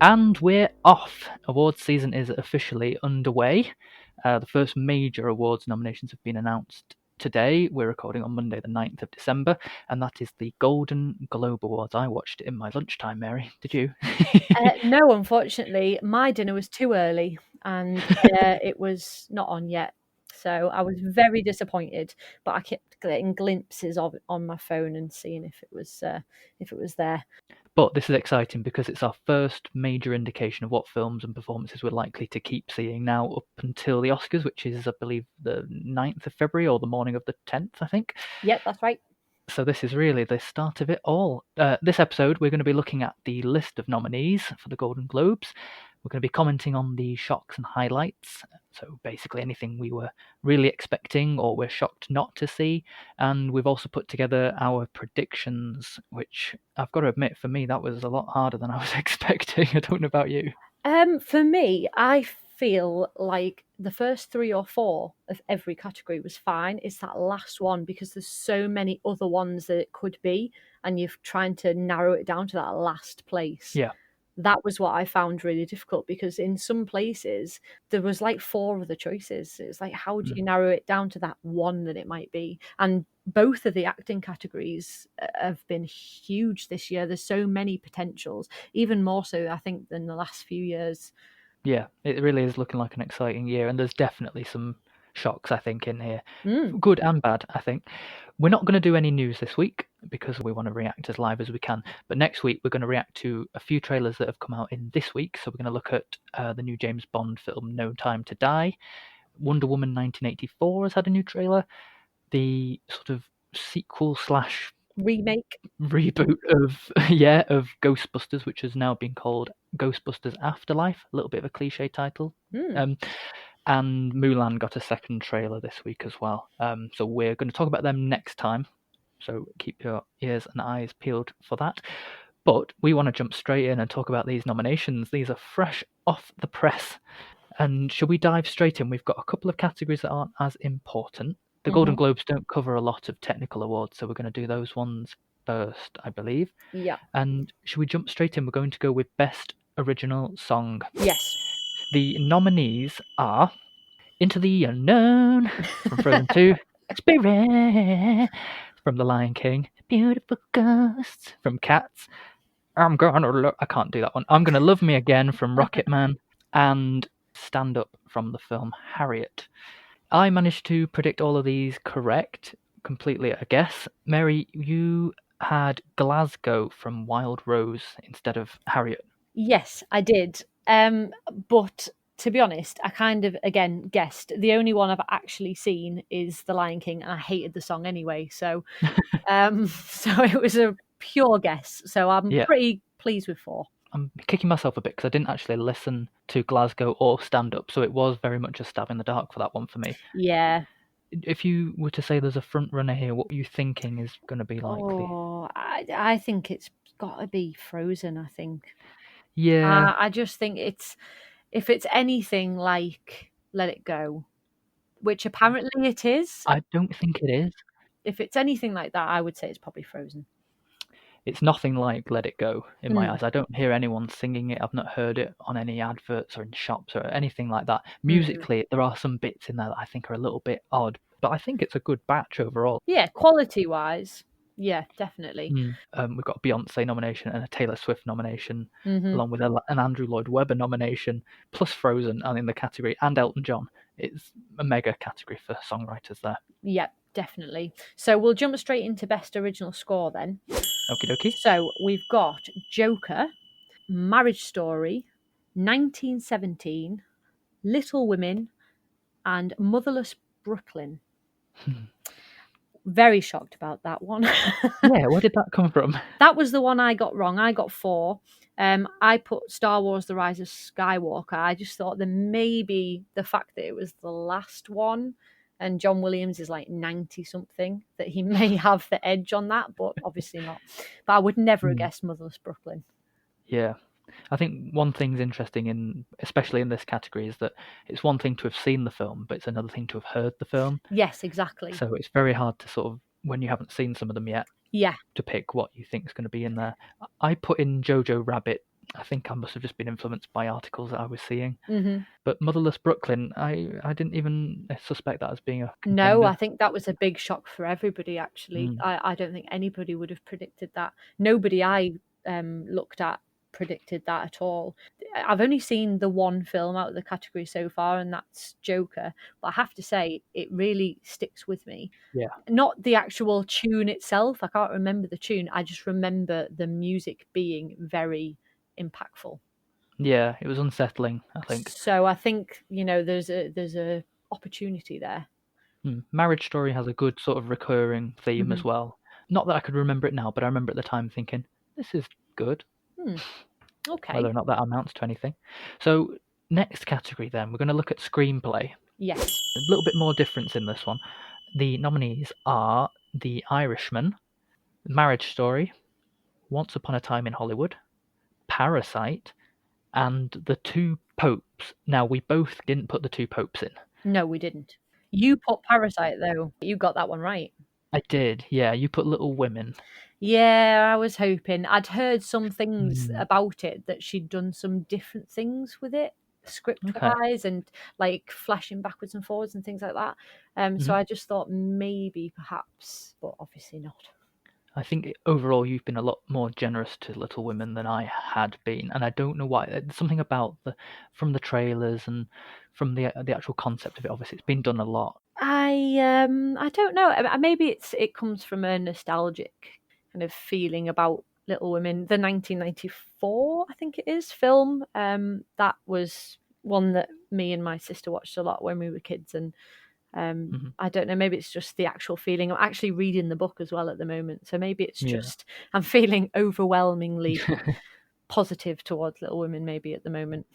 And we're off. Awards season is officially underway. The first major awards nominations have been announced today. We're recording on Monday, the 9th of December, and that is the Golden Globe Awards. I watched it in my lunchtime, Mary. Did you? No, unfortunately, my dinner was too early and it was not on yet. So I was very disappointed, but I kept getting glimpses of it on my phone and seeing if it was there. But this is exciting because it's our first major indication of what films and performances we're likely to keep seeing now up until the Oscars, which is, I believe, the 9th of February or the morning of the 10th, I think. Yep, that's right. So this is really the start of it all. This episode, we're going to be looking at the list of nominees for the Golden Globes. We're going to be commenting on the shocks and highlights. So basically anything we were really expecting or we're shocked not to see. And we've also put together our predictions, which I've got to admit, for me, that was a lot harder than I was expecting. I don't know about you. For me, I feel like the first 3 or 4 of every category was fine. It's that last one because there's so many other ones that it could be, and you're trying to narrow it down to that last place. Yeah. That was what I found really difficult because in some places there was like 4 other choices. It's like, how do you narrow it down to that one that it might be? And both of the acting categories have been huge this year. There's so many potentials, even more so, I think, than the last few years. Yeah, it really is looking like an exciting year, and there's definitely some shocks, I think, in here. Mm. Good and bad, I think. We're not going to do any news this week because we want to react as live as we can. But next week, we're going to react to a few trailers that have come out in this week. So we're going to look at the new James Bond film, No Time to Die. Wonder Woman 1984 has had a new trailer. The sort of sequel slash Remake. reboot of Ghostbusters, which has now been called Ghostbusters Afterlife. A little bit of a cliche title. And Mulan got a second trailer this week as well. So we're going to talk about them next time. So keep your ears and eyes peeled for that. But we want to jump straight in and talk about these nominations. These are fresh off the press. And shall we dive straight in? We've got a couple of categories that aren't as important. The Golden Globes don't cover a lot of technical awards, so we're going to do those ones first, I believe. Yeah. And should we jump straight in? We're going to go with Best Original Song. Yes. The nominees are Into the Unknown from Frozen 2, Spirit from The Lion King, Beautiful Ghosts from Cats, I can't do that one. I'm Gonna Love Me Again from Rocketman, and Stand Up from the film Harriet. I managed to predict all of these correct, completely a guess. Mary, you had Glasgow from Wild Rose instead of Harriet. Yes, I did. But to be honest, I kind of, again, guessed. The only one I've actually seen is The Lion King, and I hated the song anyway. So so it was a pure guess. So I'm pretty pleased with 4. I'm kicking myself a bit because I didn't actually listen to Glasgow or Stand Up, so it was very much a stab in the dark for that one for me. Yeah. If you were to say there's a front runner here, what are you thinking is going to be likely? Oh, I think it's got to be Frozen, I think. Yeah. I just think if it's anything like Let It Go, which apparently it is. I don't think it is. If it's anything like that, I would say it's probably Frozen. It's nothing like Let It Go in my eyes. I don't hear anyone singing it. I've not heard it on any adverts or in shops or anything like that. Musically, there are some bits in there that I think are a little bit odd, but I think it's a good batch overall. Yeah, quality-wise, yeah, definitely. We've got a Beyonce nomination and a Taylor Swift nomination, along with an Andrew Lloyd Webber nomination, plus Frozen and in the category, and Elton John. It's a mega category for songwriters there. Yeah, definitely. So we'll jump straight into Best Original Score then. Okie dokie. So we've got Joker, Marriage Story, 1917, Little Women, and Motherless Brooklyn. Very shocked about that one. Yeah, where did that come from? That was the one I got wrong. I got 4. I put Star Wars The Rise of Skywalker. I just thought that maybe the fact that it was the last one and John Williams is like 90 something, that he may have the edge on that, but obviously not. But I would never have guessed Motherless Brooklyn. Yeah. I think one thing's interesting, especially in this category, is that it's one thing to have seen the film, but it's another thing to have heard the film. Yes, exactly. So it's very hard to sort of, when you haven't seen some of them yet, yeah, to pick what you think is going to be in there. I put in Jojo Rabbit I think I must have just been influenced by articles that I was seeing. Mm-hmm. But Motherless Brooklyn, I didn't even suspect that as being a No, contender. I think that was a big shock for everybody, actually. I don't think anybody would have predicted that. Nobody I looked at predicted that at all. I've only seen the one film out of the category so far, and that's Joker. But I have to say, it really sticks with me. Yeah. Not the actual tune itself. I can't remember the tune. I just remember the music being very impactful. Yeah, it was unsettling, I think. So I think, there's a opportunity there. Marriage Story has a good sort of recurring theme as well. Not that I could remember it now, but I remember at the time thinking, this is good. Okay. Whether or not that amounts to anything. So, next category then, we're going to look at screenplay. Yes. A little bit more difference in this one. The nominees are The Irishman, Marriage Story, Once Upon a Time in Hollywood, Parasite, and The Two Popes. Now, we both didn't put The Two Popes in. No, we didn't. You put Parasite, though. You got that one right. I did, yeah. You put Little Women. Yeah, I was hoping. I'd heard some things about it, that she'd done some different things with it, script-wise, and like flashing backwards and forwards and things like that. So I just thought maybe, perhaps, but obviously not. I think overall you've been a lot more generous to Little Women than I had been, and I don't know why. There's something about from the trailers and from the actual concept of it. Obviously, it's been done a lot. I don't know. Maybe it comes from a nostalgic kind of feeling about Little Women. The 1994, I think it is, film. That was one that me and my sister watched a lot when we were kids, and I don't know, maybe it's just the actual feeling. I'm actually reading the book as well at the moment, so maybe it's just I'm feeling overwhelmingly positive towards Little Women maybe at the moment.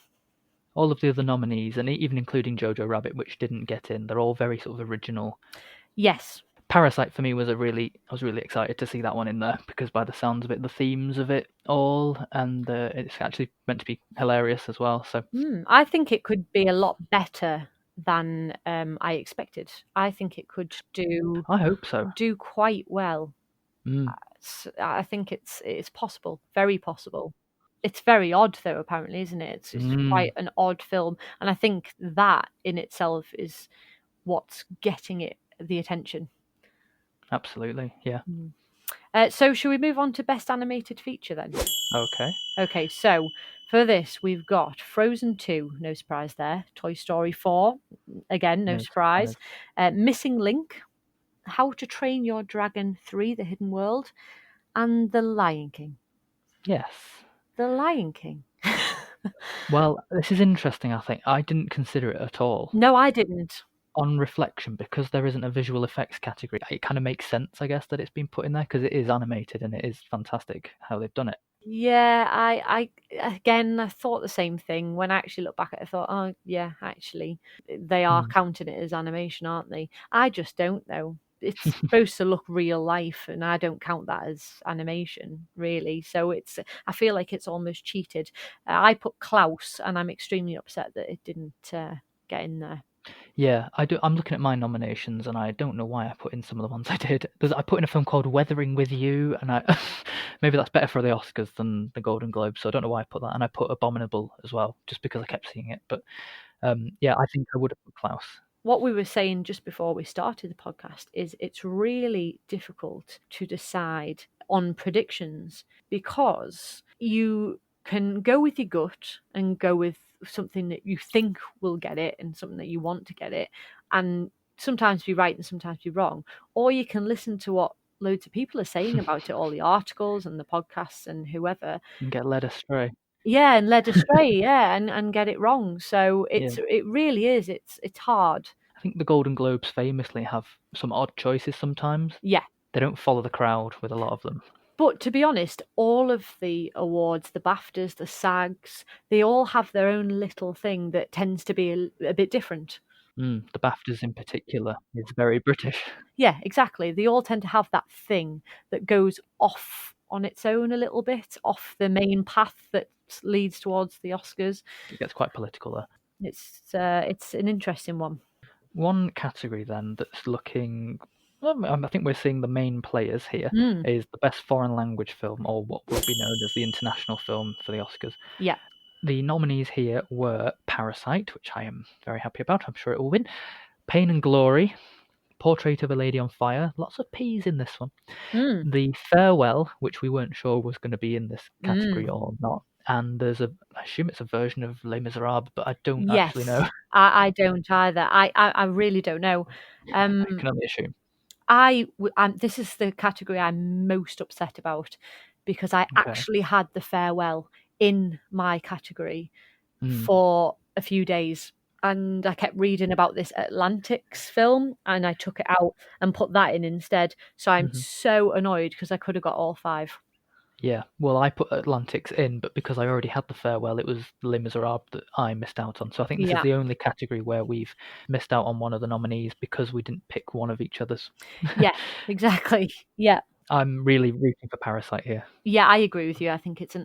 All of the other nominees, and even including Jojo Rabbit, which didn't get in, they're all very sort of original. Yes. Parasite for me was I was really excited to see that one in there, because by the sounds of it, the themes of it all, and it's actually meant to be hilarious as well. So I think it could be a lot better than I expected. I think it could do. I hope so. Do quite well. I think it's possible, very possible. It's very odd, though. Apparently, isn't it? It's quite an odd film, and I think that in itself is what's getting it the attention. Absolutely, yeah. So, shall we move on to Best Animated Feature then? Okay. Okay, so for this, we've got Frozen 2, no surprise there. Toy Story 4, again, no surprise. Missing Link, How to Train Your Dragon 3, The Hidden World, and The Lion King. Yes. The Lion King. Well, this is interesting, I think. I didn't consider it at all. No, I didn't. On reflection, because there isn't a visual effects category, it kind of makes sense, I guess, that it's been put in there, because it is animated and it is fantastic how they've done it. Yeah, I thought the same thing. When I actually look back at it, I thought, oh, yeah, actually, they are counting it as animation, aren't they? I just don't know. It's supposed to look real life, and I don't count that as animation, really. So I feel like it's almost cheated. I put Klaus, and I'm extremely upset that it didn't get in there. Yeah, I'm looking at my nominations, and I don't know why I put in some of the ones I did. I put in a film called Weathering with You, and maybe that's better for the Oscars than the Golden Globes, so I don't know why I put that. And I put Abominable as well, just because I kept seeing it. But yeah, I think I would have put Klaus. What we were saying just before we started the podcast is it's really difficult to decide on predictions, because you can go with your gut and go with something that you think will get it and something that you want to get it, and sometimes be right and sometimes be wrong. Or you can listen to what loads of people are saying about it, all the articles and the podcasts and whoever, and get led astray. Yeah, and led astray, yeah, and get it wrong. So it really is. It's hard. I think the Golden Globes famously have some odd choices sometimes. Yeah. They don't follow the crowd with a lot of them. But to be honest, all of the awards, the BAFTAs, the SAGs, they all have their own little thing that tends to be a bit different. The BAFTAs in particular is very British. Yeah, exactly. They all tend to have that thing that goes off on its own a little bit, off the main path that leads towards the Oscars. It gets quite political there. It's an interesting one. One category then that's looking Well, I think we're seeing the main players here. Is the best foreign language film, or what will be known as the international film for the Oscars. Yeah. The nominees here were Parasite, which I am very happy about. I'm sure it will win. Pain and Glory, Portrait of a Lady on Fire. Lots of P's in this one. The Farewell, which we weren't sure was going to be in this category or not. And I assume it's a version of Les Miserables, but I don't actually know. I don't either. I really don't know. I can only assume. This is the category I'm most upset about, because I actually had The Farewell in my category for a few days, and I kept reading about this Atlantics film, and I took it out and put that in instead. So I'm so annoyed, because I could have got all 5. Yeah, well, I put Atlantics in, but because I already had The Farewell, it was Les Miserables that I missed out on. So I think this is the only category where we've missed out on one of the nominees because we didn't pick one of each other's. Yeah, exactly. Yeah. I'm really rooting for Parasite here. Yeah, I agree with you. I think it's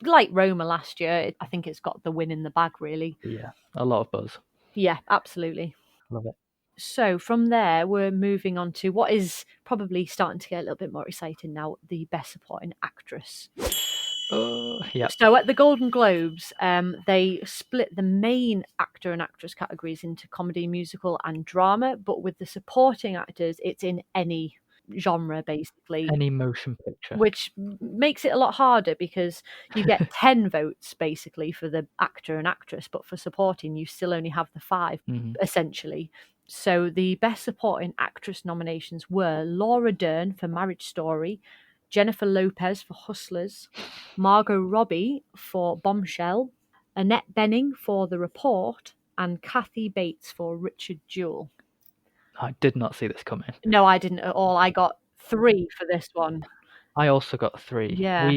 like Roma last year. I think it's got the win in the bag, really. Yeah, a lot of buzz. Yeah, absolutely. Love it. So from there, we're moving on to what is probably starting to get a little bit more exciting now, the Best Supporting Actress. Yeah. So at the Golden Globes, they split the main actor and actress categories into comedy, musical, and drama. But with the supporting actors, it's in any genre, basically. Any motion picture. Which makes it a lot harder, because you get 10 votes, basically, for the actor and actress. But for supporting, you still only have the 5, essentially. So the Best Supporting Actress nominations were Laura Dern for Marriage Story, Jennifer Lopez for Hustlers, Margot Robbie for Bombshell, Annette Bening for The Report, and Kathy Bates for Richard Jewell. I did not see this coming. No, I didn't at all. I got 3 for this one. I also got 3. Yeah.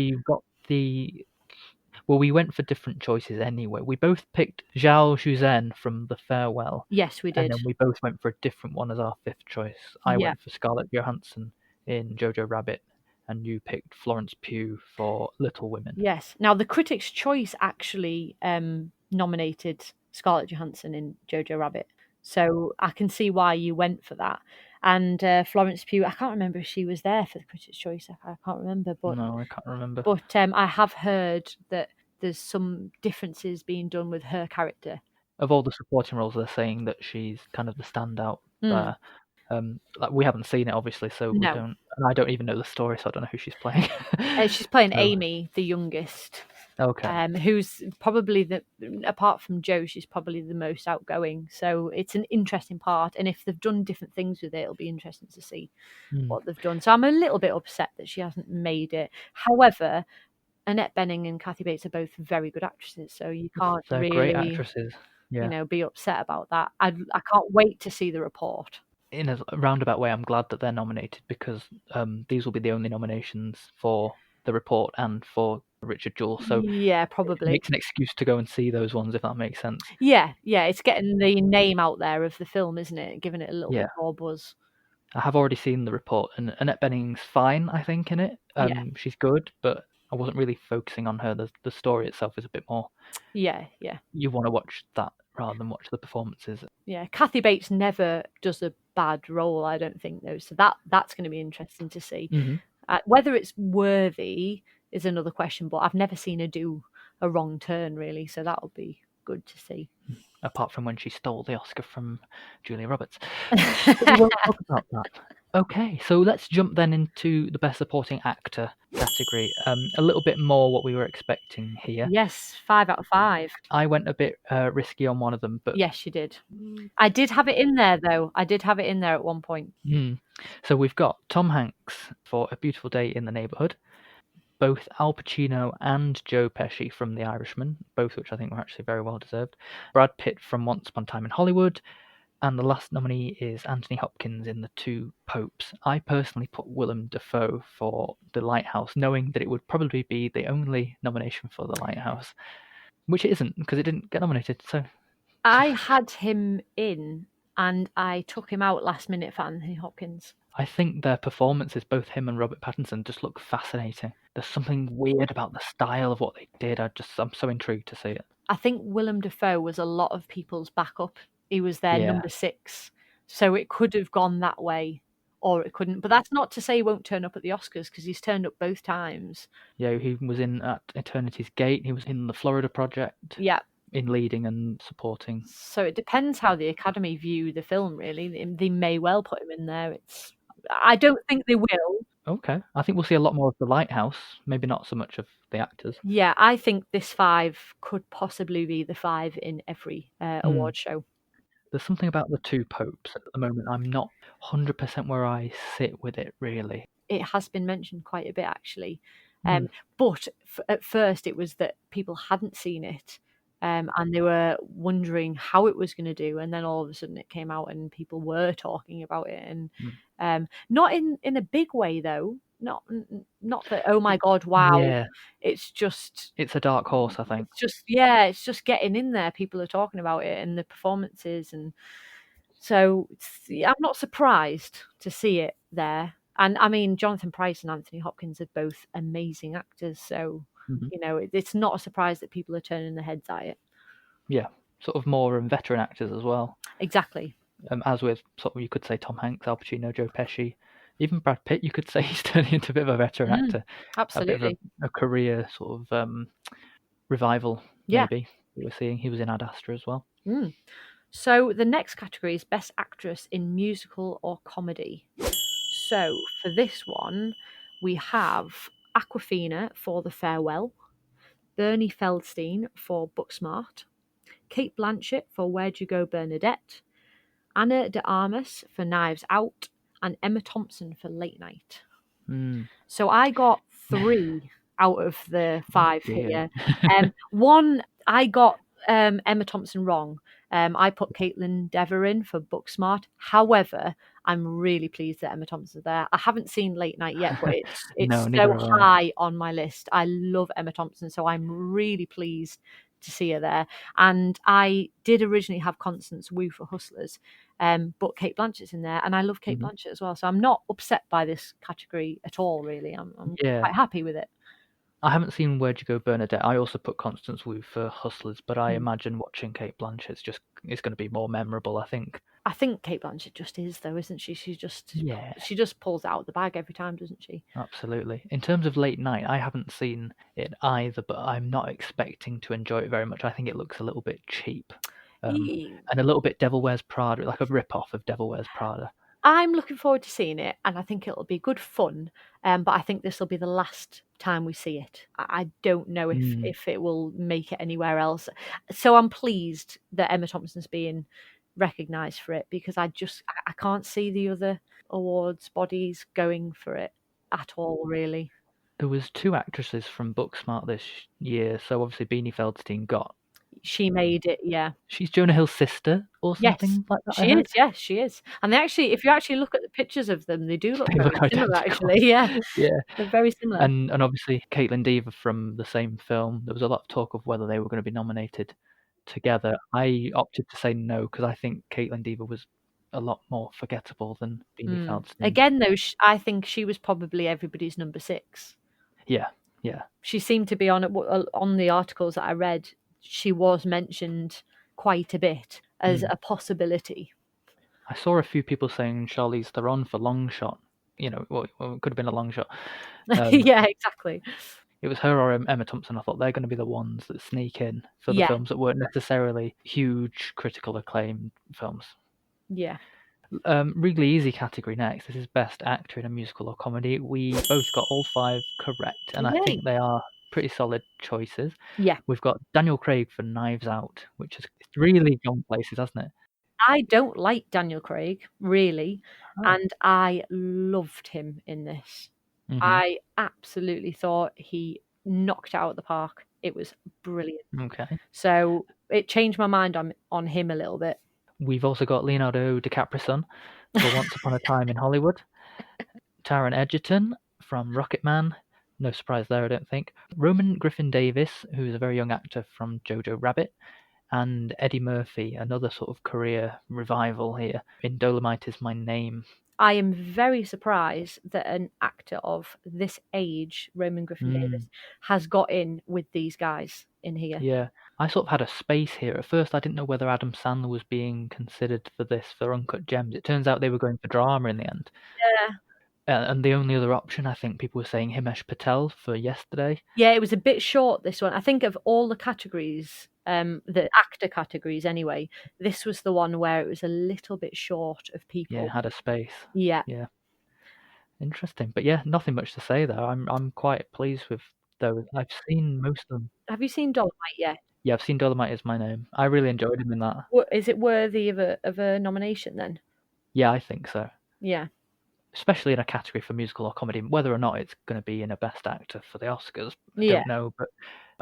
We went for different choices anyway. We both picked Zhao Zhuzhen from The Farewell. Yes, we did. And then we both went for a different one as our 5th choice. I went for Scarlett Johansson in Jojo Rabbit, and you picked Florence Pugh for Little Women. Yes. Now, the Critics' Choice actually nominated Scarlett Johansson in Jojo Rabbit. So I can see why you went for that. And Florence Pugh, I can't remember if she was there for the Critics' Choice. I can't remember. But no, I can't remember. But I have heard that there's some differences being done with her character. Of all the supporting roles, they're saying that she's kind of the standout there. We haven't seen it, obviously, so we don't. And I don't even know the story, so I don't know who she's playing. She's playing Amy, the youngest. Okay. Who's probably apart from Joe, she's probably the most outgoing. So it's an interesting part, and if they've done different things with it, it'll be interesting to see what they've done. So I'm a little bit upset that she hasn't made it. However, Annette Bening and Kathy Bates are both very good actresses, so you can't really, great actresses. Yeah. Be upset about that. I can't wait to see The Report. In a roundabout way, I'm glad that they're nominated, because these will be the only nominations for The Report and for Richard Jewell. So yeah, probably it makes an excuse to go and see those ones, if that makes sense. Yeah, it's getting the name out there of the film, isn't it? Giving it a little bit more buzz. I have already seen The Report, and Annette Bening's fine, I think, in it. She's good, but I wasn't really focusing on her. The story itself is a bit more. Yeah. You want to watch that rather than watch the performances. Yeah, Kathy Bates never does a bad role, I don't think, though. So that's going to be interesting to see. Whether it's worthy is another question, but I've never seen her do a wrong turn, really. So that'll be good to see. Apart from when she stole the Oscar from Julia Roberts. We won't talk about that. Okay, so let's jump then into the Best Supporting Actor category. A little bit more what we were expecting here. Yes, 5 out of 5. I went a bit risky on one of them, but yes, you did. I did have it in there, though. I did have it in there at one point. So we've got Tom Hanks for A Beautiful Day in the Neighborhood, both Al Pacino and Joe Pesci from The Irishman, both which I think were actually very well deserved, Brad Pitt from Once Upon a Time in Hollywood, and the last nominee is Anthony Hopkins in The Two Popes. I personally put Willem Dafoe for The Lighthouse, knowing that it would probably be the only nomination for The Lighthouse, which it isn't, because it didn't get nominated. So I had him in, and I took him out last minute for Anthony Hopkins. I think their performances, both him and Robert Pattinson, just look fascinating. There's something weird about the style of what they did. I'm so intrigued to see it. I think Willem Dafoe was a lot of people's backup. He was their number 6. So it could have gone that way. or it couldn't. But that's not to say he won't turn up at the Oscars, because he's turned up both times. Yeah, he was in at Eternity's Gate. He was in the Florida Project. Yeah. In leading and supporting. So it depends how the Academy view the film, really. They may well put him in there. I don't think they will. Okay. I think we'll see a lot more of The Lighthouse, maybe not so much of the actors. Yeah, I think this 5 could possibly be the 5 in every award show. There's something about the two popes at the moment. I'm not 100% where I sit with it, really. It has been mentioned quite a bit, actually. But at first it was that people hadn't seen it, and they were wondering how it was going to do, and then all of a sudden it came out and people were talking about it, and not in a big way, though. Not that, oh my God, wow. Yeah. It's a dark horse, I think. It's just getting in there. People are talking about it and the performances, and so I'm not surprised to see it there. And I mean, Jonathan Pryce and Anthony Hopkins are both amazing actors, so it's not a surprise that people are turning their heads at it. Yeah, sort of more veteran actors as well. Exactly. As with sort of, you could say Tom Hanks, Al Pacino, Joe Pesci, even Brad Pitt. You could say he's turning into a bit of a veteran actor. Absolutely. A bit of a career sort of revival. Yeah. Maybe we're seeing he was in Ad Astra as well. So the next category is Best Actress in Musical or Comedy. So for this one, we have Awkwafina for The Farewell, Bernie Feldstein for Booksmart, Cate Blanchett for Where'd You Go, Bernadette, Anna de Armas for Knives Out, and Emma Thompson for Late Night. So I got 3 out of the 5 here. One, I got Emma Thompson wrong. I put Caitlin Dever in for Booksmart. However, I'm really pleased that Emma Thompson's there. I haven't seen Late Night yet, but it's so high on my list. I love Emma Thompson, so I'm really pleased to see her there. And I did originally have Constance Wu for Hustlers, but Cate Blanchett's in there, and I love Cate Blanchett as well. So I'm not upset by this category at all, really. I'm quite happy with it. I haven't seen Where'd You Go, Bernadette. I also put Constance Wu for Hustlers, but I imagine watching Cate Blanchett is going to be more memorable, I think. I think Cate Blanchett just is, though, isn't she? She just pulls out the bag every time, doesn't she? Absolutely. In terms of Late Night, I haven't seen it either, but I'm not expecting to enjoy it very much. I think it looks a little bit cheap, and a little bit Devil Wears Prada, like a rip-off of Devil Wears Prada. I'm looking forward to seeing it, and I think it'll be good fun, but I think this will be the last time we see it. I don't know if it will make it anywhere else. So I'm pleased that Emma Thompson's being recognised for it, because I can't see the other awards bodies going for it at all, really. There was 2 actresses from Booksmart this year, so obviously Beanie Feldstein got. She made it, yeah. She's Jonah Hill's sister or something like that. She is, yes, she is. And if you actually look at the pictures of them, they do look very similar, actually. Yeah. They're very similar. And obviously Caitlin Dever from the same film. There was a lot of talk of whether they were going to be nominated together. I opted to say no, because I think Caitlin Dever was a lot more forgettable than Beanie Feldstein. Again, though, I think she was probably everybody's number 6. Yeah. She seemed to be on the articles that I read. She was mentioned quite a bit as a possibility. I saw a few people saying Charlize Theron for Long Shot. It could have been a long shot. Yeah, exactly. It was her or Emma Thompson. I thought they're going to be the ones that sneak in for the films that weren't necessarily huge critical acclaim films. Yeah. Really easy category next. This is Best Actor in a Musical or Comedy. We both got all 5 correct, and I think they are pretty solid choices. Yeah. We've got Daniel Craig for Knives Out, which has really gone places, hasn't it? I don't like Daniel Craig, really, and I loved him in this. I absolutely thought he knocked out of the park. It was brilliant. Okay. So it changed my mind on him a little bit. We've also got Leonardo DiCaprio for Once Upon a Time in Hollywood. Taron Egerton from Rocketman. No surprise there, I don't think. Roman Griffin Davis, who is a very young actor from Jojo Rabbit. And Eddie Murphy, another sort of career revival here, in Dolomite Is My Name. I am very surprised that an actor of this age, Roman Griffin Davis, has got in with these guys in here. Yeah. I sort of had a space here. At first, I didn't know whether Adam Sandler was being considered for this for Uncut Gems. It turns out they were going for drama in the end. Yeah. And the only other option, I think people were saying Himesh Patel for Yesterday. Yeah, it was a bit short, this one. I think of all the categories, the actor categories anyway, this was the one where it was a little bit short of people. Yeah, had a space. Yeah. Yeah. Interesting. But yeah, nothing much to say there. I'm quite pleased with those. I've seen most of them. Have you seen Dolomite yet? Yeah, I've seen Dolomite Is My Name. I really enjoyed him in that. Is it worthy of a nomination then? Yeah, I think so. Yeah. Especially in a category for musical or comedy, whether or not it's going to be in a Best Actor for the Oscars, I don't know. But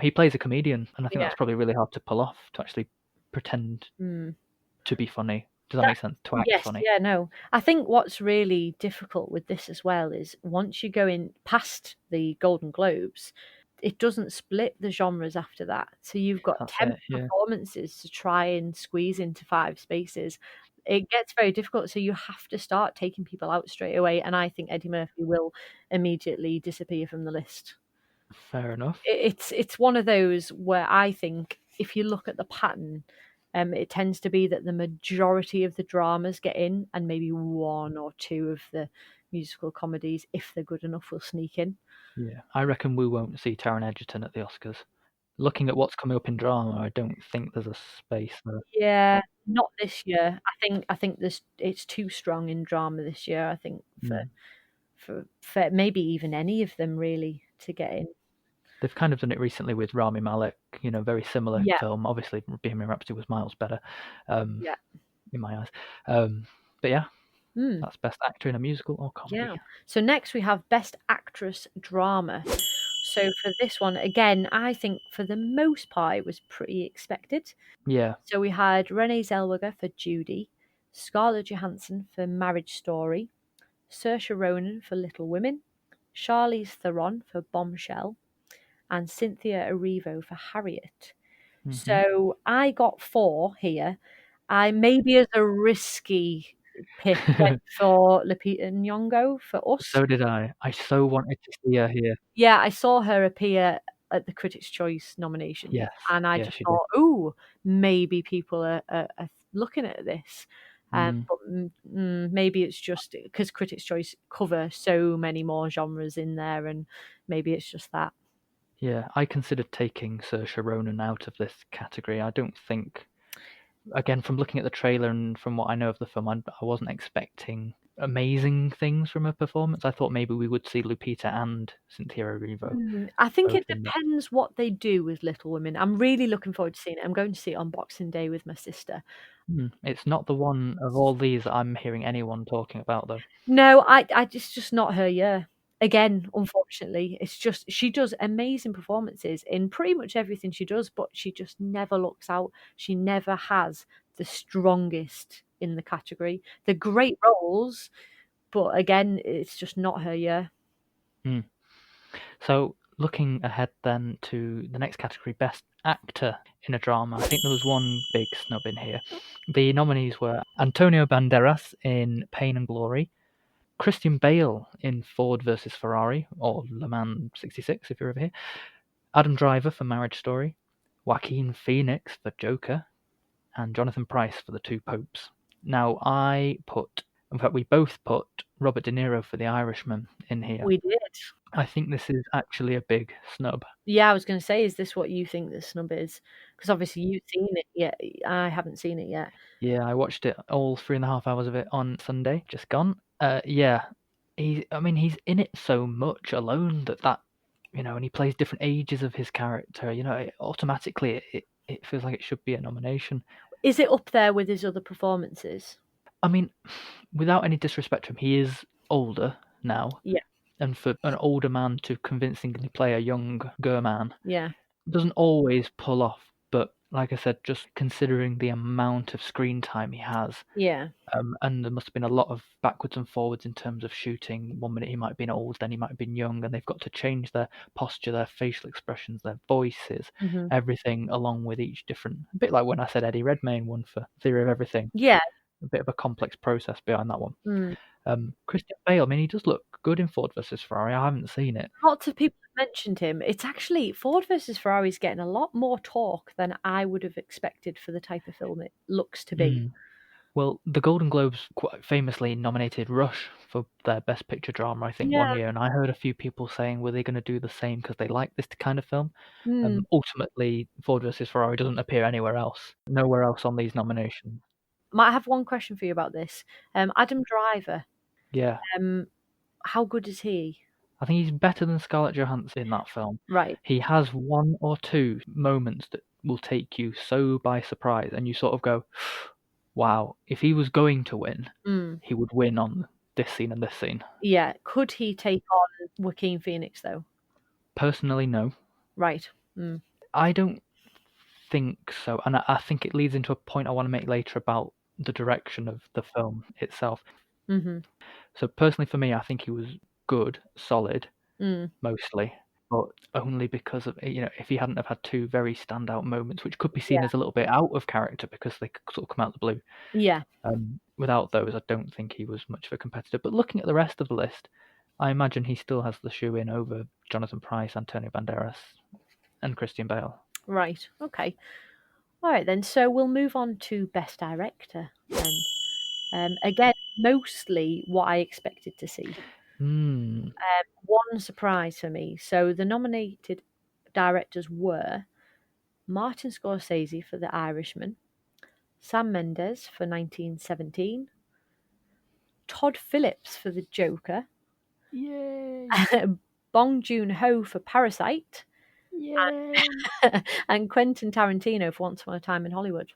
he plays a comedian, and I think that's probably really hard to pull off, to actually pretend to be funny. Does that make sense? To act funny. Yeah, no. I think what's really difficult with this as well is once you go in past the Golden Globes, it doesn't split the genres after that. So you've got 10 performances to try and squeeze into 5 spaces. It gets very difficult, so you have to start taking people out straight away, and I think Eddie Murphy will immediately disappear from the list. Fair enough. It's one of those where I think if you look at the pattern, it tends to be that the majority of the dramas get in, and maybe 1 or 2 of the musical comedies, if they're good enough, will sneak in. Yeah, I reckon we won't see Taron Egerton at the Oscars. Looking at what's coming up in drama, I don't think there's a space there. Yeah, not this year. I think it's too strong in drama this year. I think for maybe even any of them really to get in. They've kind of done it recently with Rami Malek, very similar film. Obviously, Bohemian Rhapsody was miles better, in my eyes. But yeah, that's Best Actor in a Musical or Comedy. Yeah. So next we have Best Actress Drama. So for this one, again, I think for the most part it was pretty expected. Yeah. So we had Renee Zellweger for Judy, Scarlett Johansson for Marriage Story, Saoirse Ronan for Little Women, Charlize Theron for Bombshell, and Cynthia Erivo for Harriet. So I got 4 here. I maybe as a risky pick went for Lupita Nyong'o for Us. So did I. I so wanted to see her here. Yeah, I saw her appear at the Critics' Choice nomination. Yes. And I just thought, ooh, maybe people are looking at this. But maybe it's just because Critics' Choice cover so many more genres in there, and maybe it's just that. Yeah, I considered taking Saoirse Ronan out of this category. I don't think, again, from looking at the trailer and from what I know of the film, I wasn't expecting amazing things from her performance. I thought maybe we would see Lupita and Cynthia Erivo. I think it depends what they do with Little Women. I'm really looking forward to seeing it. I'm going to see it on Boxing Day with my sister. It's not the one of all these that I'm hearing anyone talking about, though. No, it's just not her year. Again, unfortunately, it's just she does amazing performances in pretty much everything she does, but she just never looks out. She never has the strongest in the category. They're great roles, but again, it's just not her year. So looking ahead then to the next category, Best Actor in a Drama, I think there was one big snub in here. The nominees were Antonio Banderas in Pain and Glory, Christian Bale in Ford versus Ferrari, or Le Mans 66 if you're over here, Adam Driver for Marriage Story, Joaquin Phoenix for Joker, and Jonathan Pryce for The Two Popes. Now we both put Robert De Niro for The Irishman in here. We did. I think this is actually a big snub. Yeah, I was going to say, is this what you think the snub is? Because obviously you've seen it yet. I haven't seen it yet. Yeah, I watched it, all 3.5 hours of it on Sunday, just gone. Yeah, he's in it so much alone that and he plays different ages of his character. Automatically it feels like it should be a nomination. Is it up there with his other performances? I mean, without any disrespect to him, he is older now. Yeah. And for an older man to convincingly play a younger man, yeah, doesn't always pull off. But like I said, just considering the amount of screen time he has, and there must have been a lot of backwards and forwards in terms of shooting. 1 minute he might have been old, then he might have been young, and they've got to change their posture, their facial expressions, their voices, everything along with each different. A bit like when I said Eddie Redmayne won for Theory of Everything. Yeah, a bit of a complex process behind that one. Christian Bale, he does look good in Ford versus Ferrari. I haven't seen it. Lots of people mentioned him. It's actually Ford versus Ferrari is getting a lot more talk than I would have expected for the type of film it looks to be. Well, the Golden Globes quite famously nominated Rush for their Best Picture drama, I think, one year, and I heard a few people saying, were they going to do the same because they like this kind of film? Ultimately, Ford versus Ferrari doesn't appear anywhere else, nowhere else on these nominations. Might have one question for you about this. Adam Driver. Yeah. How good is he? I think he's better than Scarlett Johansson in that film. Right. He has one or two moments that will take you so by surprise, and you sort of go, wow, if he was going to win, he would win on this scene and this scene. Yeah. Could he take on Joaquin Phoenix, though? Personally, no. Right. I don't think so, and I think it leads into a point I want to make later about the direction of the film itself. So personally for me, I think he was good, solid, mostly, but only because of, if he hadn't have had two very standout moments, which could be seen as a little bit out of character because they sort of come out of the blue. Yeah. Without those, I don't think he was much of a competitor. But looking at the rest of the list, I imagine he still has the shoe in over Jonathan Pryce, Antonio Banderas, and Christian Bale. Right. Okay. All right then. So we'll move on to Best Director then. Again, mostly what I expected to see. One surprise for me. So the nominated directors were Martin Scorsese for The Irishman, Sam Mendes for 1917, Todd Phillips for The Joker, Yay! Bong Joon-ho for Parasite, Yay! and Quentin Tarantino for Once Upon a Time in Hollywood.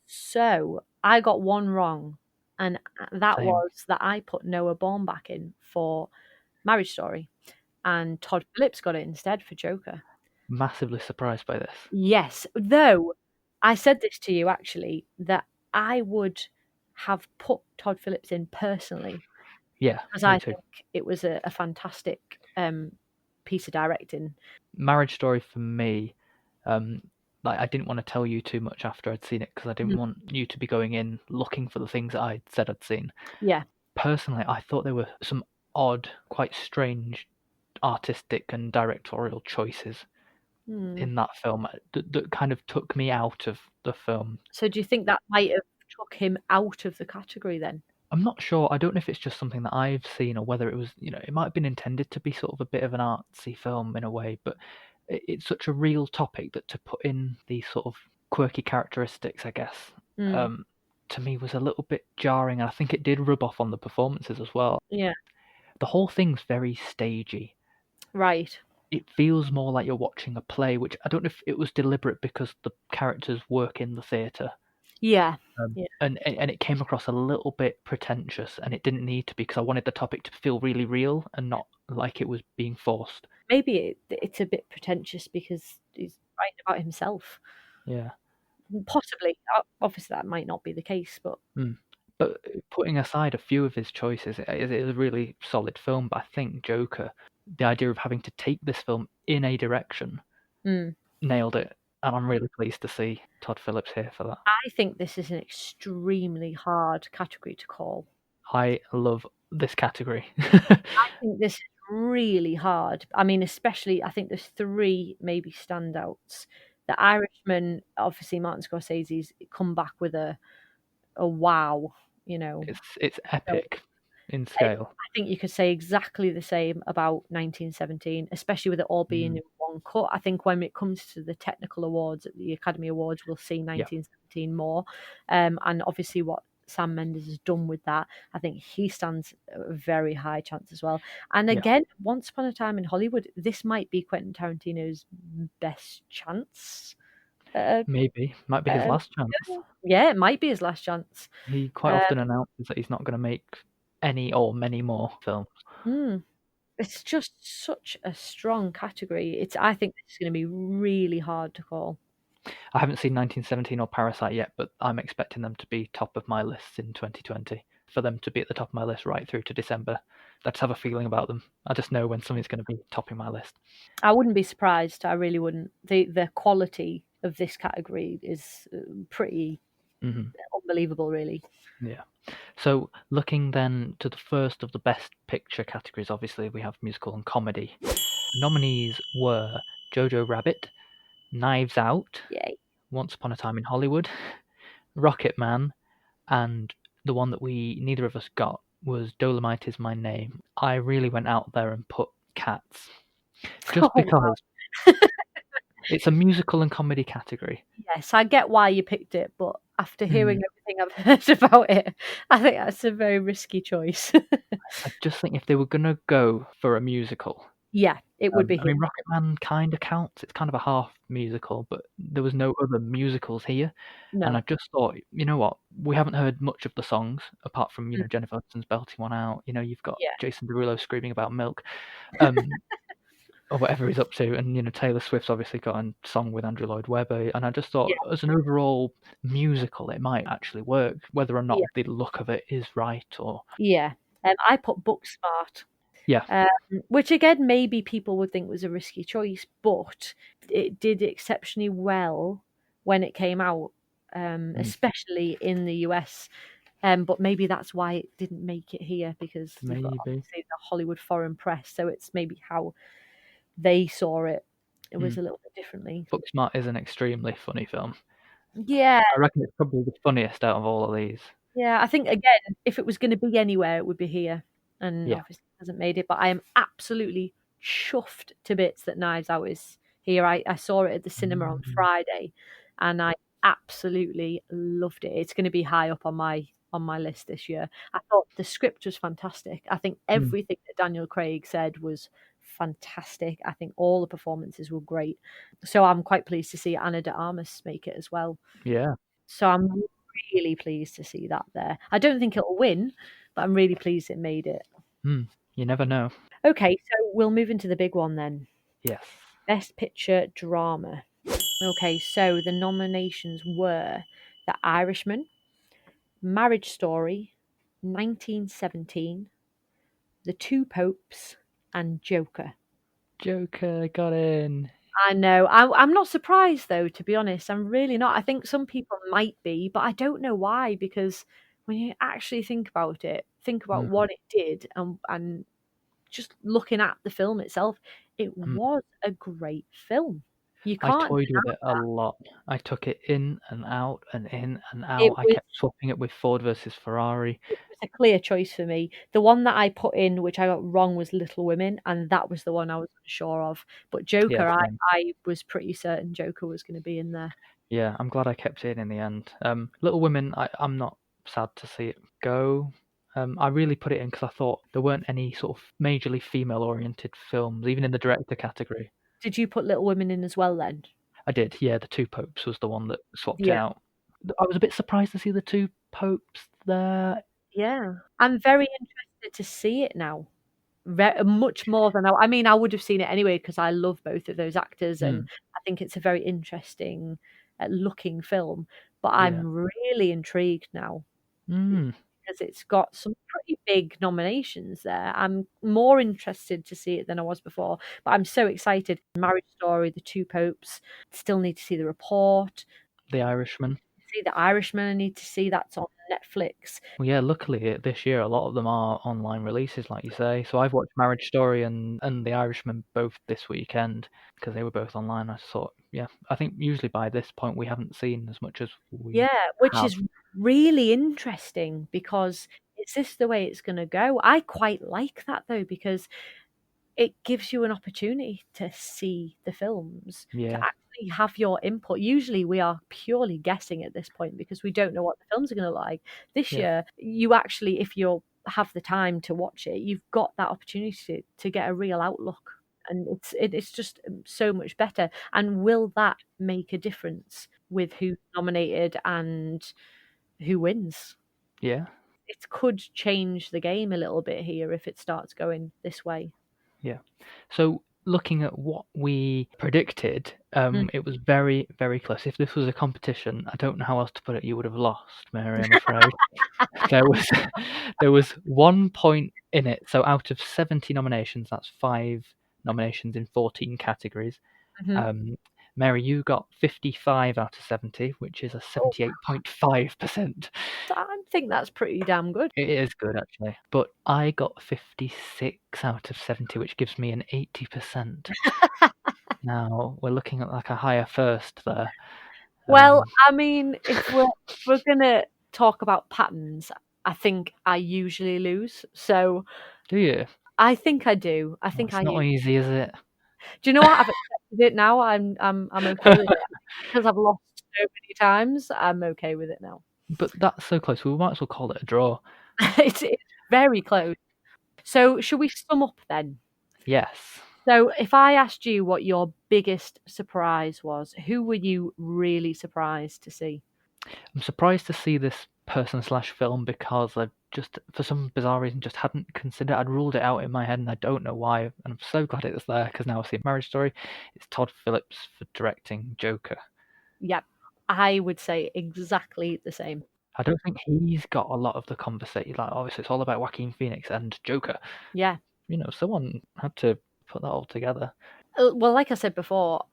So I got one wrong, and that was that I put Noah Baumbach in for Marriage Story, and Todd Phillips got it instead for Joker. Massively surprised by this. Yes, though I said this to you actually, that I would have put Todd Phillips in personally. Yeah, because I think it was a fantastic piece of directing. Marriage Story for me, I didn't want to tell you too much after I'd seen it because I didn't want you to be going in looking for the things that I said I'd seen. Yeah. Personally, I thought there were some odd, quite strange artistic and directorial choices in that film that kind of took me out of the film. So do you think that might have took him out of the category then? I'm not sure. I don't know if it's just something that I've seen or whether it was, it might have been intended to be sort of a bit of an artsy film in a way, but it's such a real topic that to put in these sort of quirky characteristics, I guess, to me was a little bit jarring. And I think it did rub off on the performances as well. Yeah. The whole thing's very stagey. Right. It feels more like you're watching a play, which I don't know if it was deliberate because the characters work in the theatre. Yeah. And it came across a little bit pretentious, and it didn't need to be because I wanted the topic to feel really real and not like it was being forced. Maybe it's a bit pretentious because he's writing about himself. Yeah. Possibly. Obviously, that might not be the case, but... But putting aside a few of his choices, it is a really solid film. But I think Joker, the idea of having to take this film in a direction, nailed it. And I'm really pleased to see Todd Phillips here for that. I think this is an extremely hard category to call. I love this category. I think this is really hard. I mean, especially, I think there's three maybe standouts. The Irishman, obviously Martin Scorsese's come back with a wow, It's epic in scale. I think you could say exactly the same about 1917, especially with it all being in one cut. I think when it comes to the technical awards at the Academy Awards, we'll see 1917 more. And obviously what Sam Mendes has done with that, I think he stands a very high chance as well. And again, Once Upon a Time in Hollywood, this might be Quentin Tarantino's best chance. Maybe. Might be his last chance. Yeah, it might be his last chance. He quite often announces that he's not going to make any or many more films. It's just such a strong category. I think this is going to be really hard to call. I haven't seen 1917 or Parasite yet, but I'm expecting them to be top of my list in 2020. For them to be at the top of my list right through to December. I just have a feeling about them. I just know when something's going to be topping my list. I wouldn't be surprised. I really wouldn't. The quality of this category is pretty unbelievable, really. Yeah. So looking then to the first of the best picture categories, obviously we have musical and comedy. Nominees were Jojo Rabbit, Knives Out, Yay. Once Upon a Time in Hollywood, Rocket Man, and the one that neither of us got was Dolomite Is My Name. I really went out there and put Cats, just because it's a musical and comedy category. Yes, I get why you picked it, but after hearing everything I've heard about it, I think that's a very risky choice. I just think if they were going to go for a musical, yeah, it would be. I mean, Rocket Man kind of counts. It's kind of a half musical, but there was no other musicals here. No. And I just thought, you know what? We haven't heard much of the songs apart from, Jennifer Hudson's belting one out. You've got Jason Derulo screaming about milk, or whatever he's up to. And, Taylor Swift's obviously got a song with Andrew Lloyd Webber. And I just thought, as an overall musical, it might actually work, whether or not the look of it is right or. Yeah. I put Booksmart. Yeah. Which again, maybe people would think was a risky choice, but it did exceptionally well when it came out, especially in the US. But maybe that's why it didn't make it here, because you've got obviously the Hollywood foreign press, so it's maybe how they saw it. It was a little bit differently. Booksmart is an extremely funny film. Yeah. I reckon it's probably the funniest out of all of these. Yeah, I think, again, if it was going to be anywhere, it would be here. And obviously it hasn't made it, but I am absolutely chuffed to bits that Knives Out is here. I saw it at the cinema on Friday, and I absolutely loved it. It's going to be high up on my list this year. I thought the script was fantastic. I think everything that Daniel Craig said was fantastic. I think all the performances were great. So I'm quite pleased to see Ana de Armas make it as well. Yeah. So I'm really pleased to see that there. I don't think it'll win, but I'm really pleased it made it. You never know. Okay, so we'll move into the big one then. Yes. Best Picture Drama. Okay, so the nominations were The Irishman, Marriage Story, 1917, The Two Popes, and Joker. Joker got in. I know. I'm not surprised, though, to be honest. I'm really not. I think some people might be, but I don't know why, because when you actually think about it, think about what it did, and just looking at the film itself, it was a great film. You can't. I toyed with it a lot. I took it in and out and in and out. I kept swapping it with Ford versus Ferrari. It was a clear choice for me. The one that I put in, which I got wrong, was Little Women, and that was the one I was unsure of. But Joker, I was pretty certain Joker was going to be in there. Yeah, I'm glad I kept it in the end. Little Women, I'm not sad to see it go. I really put it in because I thought there weren't any sort of majorly female-oriented films, even in the director category. Did you put Little Women in as well then? I did, yeah. The Two Popes was the one that swapped it out. I was a bit surprised to see The Two Popes there. Yeah. I'm very interested to see it now. Much more than I mean, I would have seen it anyway because I love both of those actors, and I think it's a very interesting looking film. But I'm really intrigued now. Because it's got some pretty big nominations there. I'm more interested to see it than I was before, but I'm so excited. Marriage Story, The Two Popes, still need to see The Report. The Irishman. See The Irishman, I need to see. That's on Netflix. Well, yeah, luckily this year a lot of them are online releases, like you say. So I've watched Marriage Story and The Irishman both this weekend because they were both online. I thought, I think usually by this point we haven't seen as much as we which have. is really interesting because is this the way it's going to go? I quite like that though, because it gives you an opportunity to see the films, to actually have your input. Usually we are purely guessing at this point because we don't know what the films are going to look like. This year, you actually, if you have the time to watch it, you've got that opportunity to get a real outlook. And it's just so much better. And will that make a difference with who's nominated and who wins? Yeah. It could change the game a little bit here if it starts going this way. Yeah. So looking at what we predicted, it was very, very close. If this was a competition, I don't know how else to put it, you would have lost, Mary, I'm afraid. there was 1 point in it. So out of 70 nominations, that's 5 nominations in 14 categories. Mary, you got 55 out of 70, which is a 78.5%. I think that's pretty damn good. It is good, actually. But I got 56 out of 70, which gives me an 80%. Now, we're looking at like a higher first there. Well, I mean, if we're going to talk about patterns, I think I usually lose. So, do you? I think I do. I think it's not easy, is it? Do you know what? I've accepted it now. I'm okay with it because I've lost so many times. I'm okay with it now. But that's so close. We might as well call it a draw. It's very close. So, should we sum up then? Yes. So, if I asked you what your biggest surprise was, who were you really surprised to see? I'm surprised to see this person/film because I just, for some bizarre reason, just hadn't considered. I'd ruled it out in my head, and I don't know why. And I'm so glad it's there because now I see Marriage Story. It's Todd Phillips for directing Joker. Yep, I would say exactly the same. I don't think he's got a lot of the conversation. Like, obviously, it's all about Joaquin Phoenix and Joker. Yeah. Someone had to put that all together. Well, like I said before,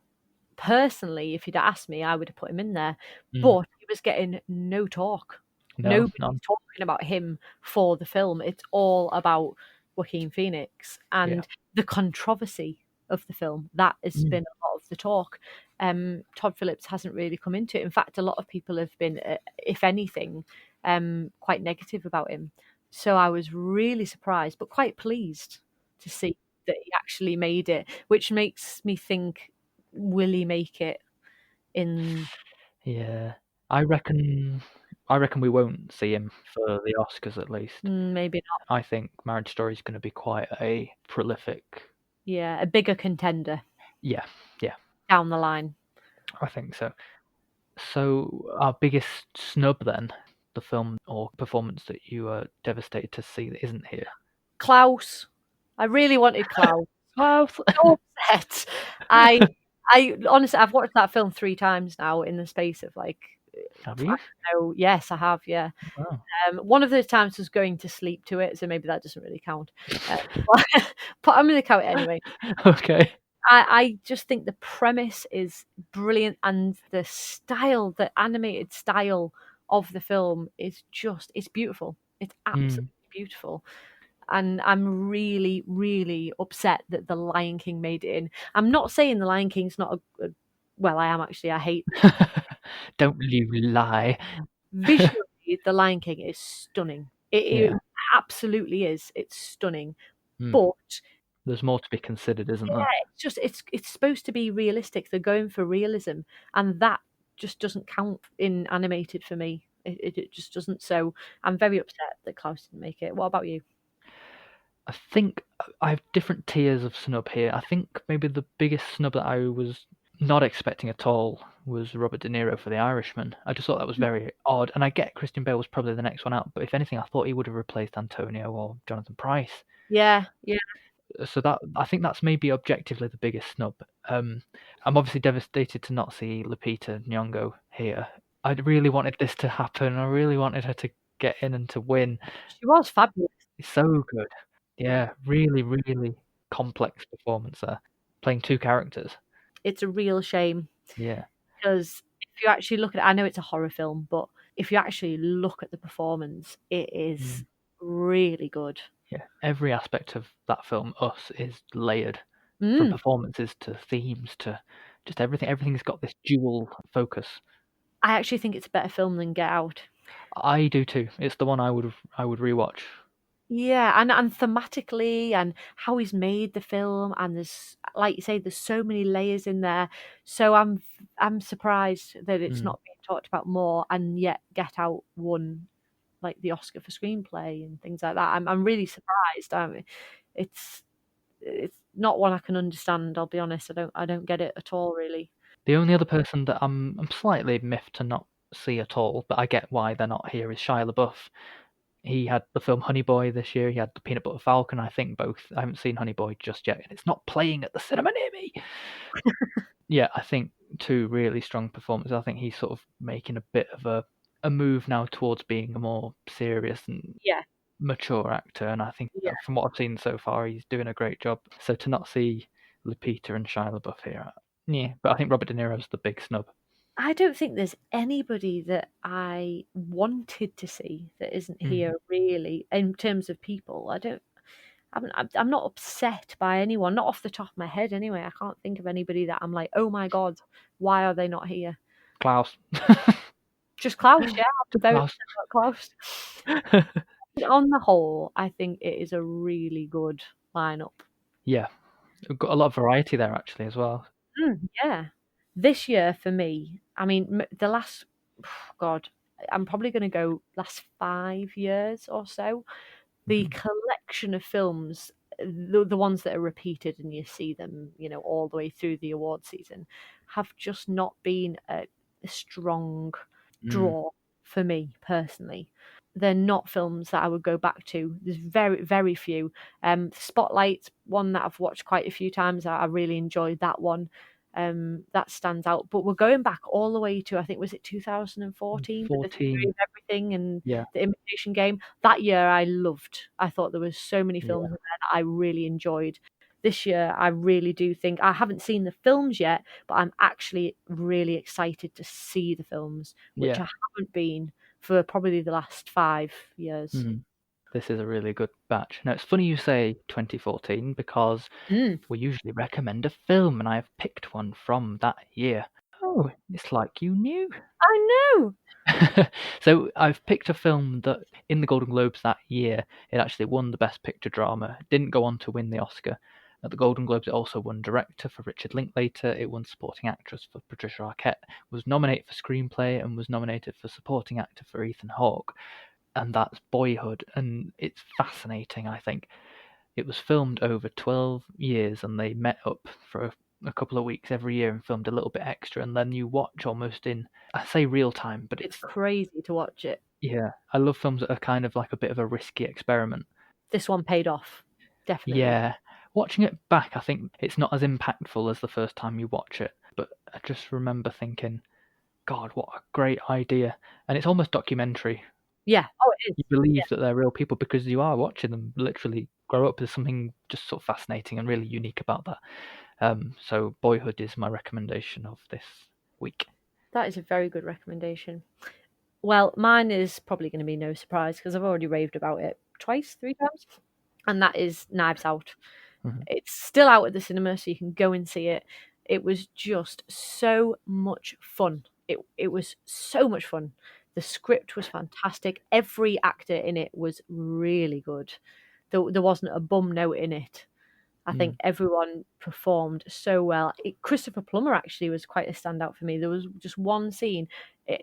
personally, if you'd asked me, I would have put him in there. But he was getting no talk. Nobody's talking about him for the film. It's all about Joaquin Phoenix and the controversy of the film. That has been a lot of the talk. Todd Phillips hasn't really come into it. In fact, a lot of people have been, if anything, quite negative about him. So I was really surprised, but quite pleased to see that he actually made it, which makes me think, will he make it in? Yeah, I reckon we won't see him for the Oscars, at least. Maybe not. I think Marriage Story is going to be quite a prolific. Yeah, a bigger contender. Yeah. Down the line. I think so. So our biggest snub then, the film or performance that you are devastated to see that isn't here. Klaus. I really wanted Klaus. Klaus. So upset. I honestly, I've watched that film 3 times now in the space of like. Have you? Yes, I have. Yeah. Wow. One of those times was going to sleep to it, so maybe that doesn't really count. But I'm going to count it anyway. Okay. I just think the premise is brilliant, and the style, the animated style of the film is it's beautiful. It's absolutely beautiful. And I'm really, really upset that The Lion King made it in. I'm not saying The Lion King's not well, I am actually. I hate. Don't you lie. Visually, The Lion King is stunning. It absolutely is. It's stunning. But there's more to be considered, isn't there? Yeah, it's supposed to be realistic. They're going for realism, and that just doesn't count in animated for me. It just doesn't. So I'm very upset that Klaus didn't make it. What about you? I think I have different tiers of snub here. I think maybe the biggest snub that I was not expecting at all was Robert De Niro for The Irishman. I just thought that was very odd. And I get Christian Bale was probably the next one out, but if anything, I thought he would have replaced Antonio or Jonathan Pryce. Yeah. So that, I think that's maybe objectively the biggest snub. I'm obviously devastated to not see Lupita Nyong'o here. I really wanted this to happen. I really wanted her to get in and to win. She was fabulous. It's so good. Yeah, really, really complex performance there. Playing 2 characters. It's a real shame. Yeah. Because if you actually look at it, I know it's a horror film, but if you actually look at the performance, it is really good. Yeah, every aspect of that film, Us, is layered. From performances to themes to just everything. Everything's got this dual focus. I actually think it's a better film than Get Out. I do too. It's the one I would rewatch. Yeah, and thematically, and how he's made the film, and there's, like you say, there's so many layers in there. So I'm surprised that it's not being talked about more, and yet Get Out won like the Oscar for screenplay and things like that. I'm really surprised. It's not one I can understand. I'll be honest. I don't get it at all, really. The only other person that I'm slightly miffed to not see at all, but I get why they're not here, is Shia LaBeouf. He had the film Honey Boy this year. He had the Peanut Butter Falcon. I think both. I haven't seen Honey Boy just yet, and it's not playing at the cinema near me. Yeah, I think 2 really strong performances. I think he's sort of making a bit of a move now towards being a more serious and mature actor, and I think from what I've seen so far, he's doing a great job. So to not see Lupita and Shia LaBeouf here, Yeah, but I think Robert De Niro's the big snub. I don't think there's anybody that I wanted to see that isn't here really in terms of people. I'm not upset by anyone, not off the top of my head anyway. I can't think of anybody that I'm like, oh my God, why are they not here? Klaus. Just Klaus, yeah. Klaus. Klaus. On the whole, I think it is a really good lineup. Yeah. We've got a lot of variety there actually as well. Yeah. This year for me, I mean, the last, God, I'm probably going to go last 5 years or so. The collection of films, the ones that are repeated and you see them, all the way through the award season, have just not been a strong draw for me personally. They're not films that I would go back to. There's very, very few. Spotlight, one that I've watched quite a few times. I really enjoyed that one. That stands out. But we're going back all the way to, I think, was it 2014? The Theory of Everything and The Imitation Game. That year I loved. I thought there was so many films in there that I really enjoyed. This year I really do think, I haven't seen the films yet, but I'm actually really excited to see the films, which I haven't been for probably the last 5 years. This is a really good batch. Now, it's funny you say 2014 because we usually recommend a film, and I have picked one from that year. Oh, it's like you knew. I know. So I've picked a film that in the Golden Globes that year, it actually won the Best Picture Drama. It didn't go on to win the Oscar. At the Golden Globes, it also won Director for Richard Linklater. It won Supporting Actress for Patricia Arquette. Was nominated for Screenplay and was nominated for Supporting Actor for Ethan Hawke. And that's Boyhood, and it's fascinating, I think. It was filmed over 12 years, and they met up for a couple of weeks every year and filmed a little bit extra, and then you watch almost in, I say real time, but it's crazy to watch it. Yeah, I love films that are kind of like a bit of a risky experiment. This one paid off, definitely. Yeah, watching it back, I think it's not as impactful as the first time you watch it, but I just remember thinking, God, what a great idea. And it's almost documentary. Yeah, oh, it is. You believe that they're real people because you are watching them literally grow up. There's something just sort of fascinating and really unique about that. So Boyhood is my recommendation of this week. That is a very good recommendation. Well, mine is probably going to be no surprise because I've already raved about it 3 times, and that is Knives Out. It's still out at the cinema, so you can go and see it. It was just so much fun. It was so much fun. The script was fantastic. Every actor in it was really good. There wasn't a bum note in it. I think everyone performed so well. Christopher Plummer actually was quite a standout for me. There was just one scene.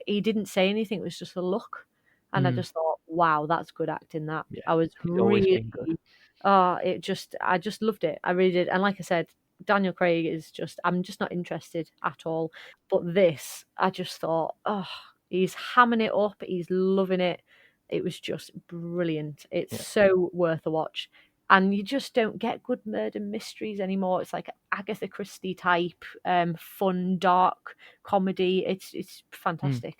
He didn't say anything. It was just a look. And I just thought, wow, that's good acting. That I was really good. I just loved it. I really did. And like I said, Daniel Craig is I'm just not interested at all. But this, I just thought, he's hamming it up. He's loving it. It was just brilliant. It's so worth a watch. And you just don't get good murder mysteries anymore. It's like Agatha Christie type, fun, dark comedy. It's fantastic.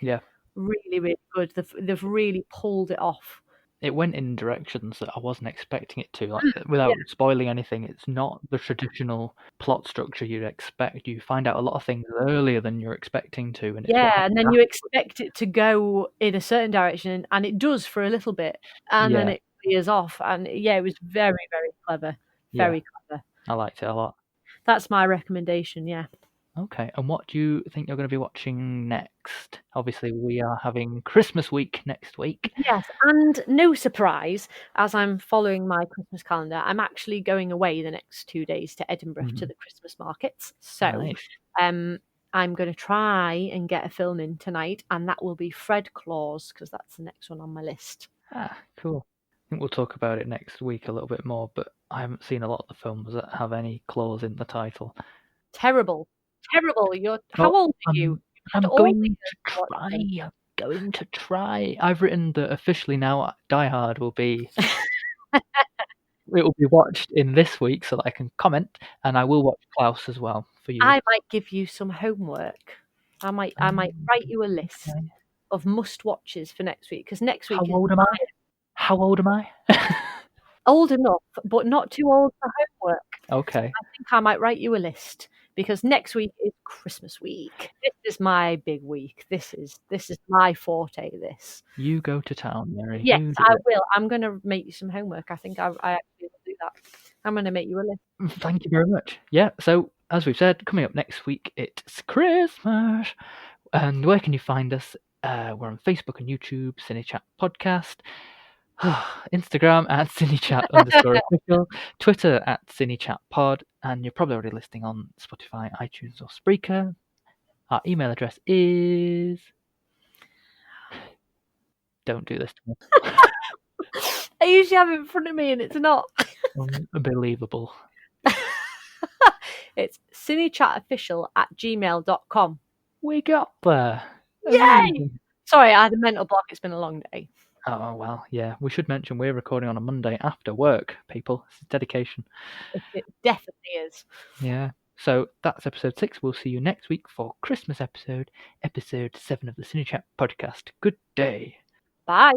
Really, really good. They've really pulled it off. It went in directions that I wasn't expecting it to. Like, without spoiling anything, it's not the traditional plot structure you'd expect. You find out a lot of things earlier than you're expecting to, and and then you expect it to go in a certain direction, and it does for a little bit, and then it clears off. And it was very, very clever. Very clever. I liked it a lot. That's my recommendation. Yeah. Okay, and what do you think you're going to be watching next? Obviously, we are having Christmas week next week. Yes, and no surprise, as I'm following my Christmas calendar, I'm actually going away the next 2 days to Edinburgh to the Christmas markets. So I'm going to try and get a film in tonight, and that will be Fred Claus, because that's the next one on my list. Ah, cool. I think we'll talk about it next week a little bit more, but I haven't seen a lot of the films that have any clause in the title. Terrible. How old are you? I'm going to try. I've written that officially now Die Hard will be it will be watched in this week so that I can comment, and I will watch Klaus as well for you. I might give you some homework. I might write you a list of must watches for next week, because next week How old am I? Old enough, but not too old for homework. Okay. I think I might write you a list, because next week is Christmas week. This is my big week. This is my forte. This. You go to town, Mary. Yes, I will. I'm going to make you some homework. I think I actually will do that. I'm going to make you a list. Thank you very much. Yeah, so as we've said, coming up next week, it's Christmas. And where can you find us? We're on Facebook and YouTube, CineChat Podcast. Instagram at CineChat_official, Twitter at CineChatPod, and you're probably already listening on Spotify, iTunes, or Spreaker. Our email address is... Don't do this to me. I usually have it in front of me and it's not. Unbelievable. It's cinechatofficial@gmail.com. We got there. Yay! Sorry, I had a mental block. It's been a long day. Oh, well, yeah. We should mention we're recording on a Monday after work, people. It's dedication. It definitely is. Yeah. So that's episode 6. We'll see you next week for Christmas episode 7 of the CineChat podcast. Good day. Bye.